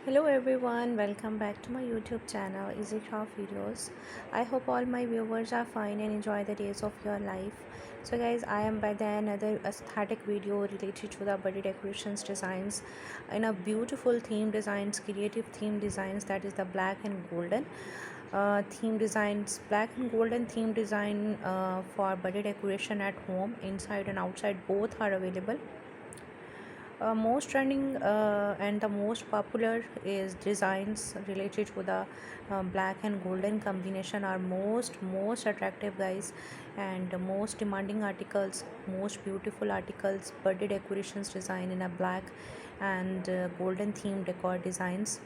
Hello everyone, welcome back to my YouTube channel Easy Craft Videos. I hope all my viewers are fine and enjoy the days of your life. So guys, I am by the another aesthetic video related to the body decorations designs in a beautiful theme designs, creative theme designs, that is the black and golden theme designs. Black and golden theme design for body decoration at home, inside and outside, both are available. Most trending and the most popular is designs related to the black and golden combination are most attractive guys, and the most demanding articles, most beautiful articles, birthday decorations design in a black and golden theme decor designs.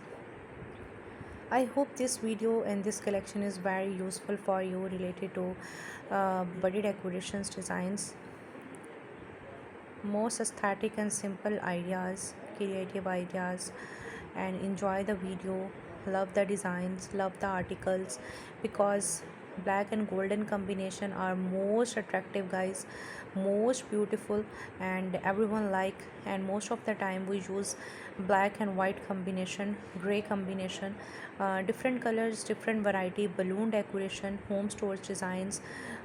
I hope this video and this collection is very useful for you related to birthday decorations designs. Most aesthetic and simple ideas, creative ideas, and enjoy the video. Love the designs, love the articles, because black and golden combination are most attractive guys, most beautiful, and everyone like. And most of the time we use black and white combination, gray combination, different colors, different variety, balloon decoration, home stores designs,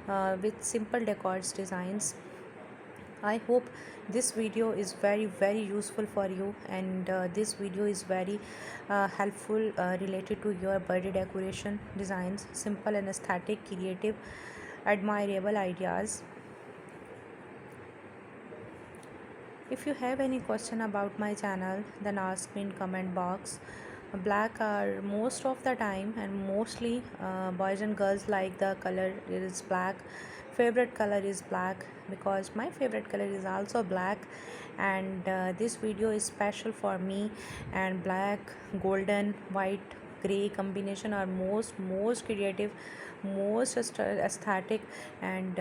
with simple decors designs. I hope this video is very useful for you, and this video is very helpful related to your birthday decoration designs, simple and aesthetic, creative, admirable ideas. If you have any question about my channel, then ask me in comment box. Black are most of the time, and mostly boys and girls like the color is black. Favorite color is black, because my favorite color is also black. And this video is special for me. And black, golden, white, gray combination are most creative, most aesthetic, and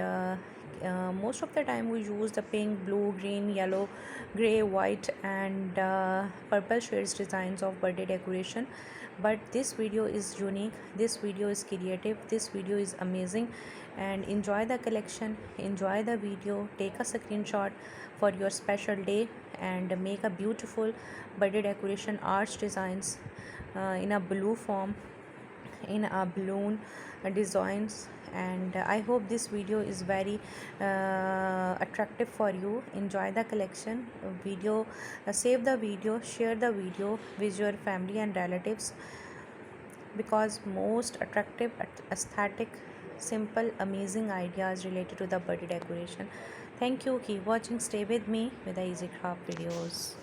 most of the time we use the pink, blue, green, yellow, gray, white, and purple shades designs of birthday decoration. But this video is unique, this video is creative, this video is amazing. And enjoy the collection, enjoy the video, take a screenshot for your special day, and make a beautiful birthday decoration arch designs in a blue form, in a balloon designs. And I hope this video is very attractive for you. Enjoy the collection video, save the video, share the video with your family and relatives, because most attractive, aesthetic, simple, amazing ideas related to the birthday decoration. Thank you, keep watching, stay with me with the easy craft videos.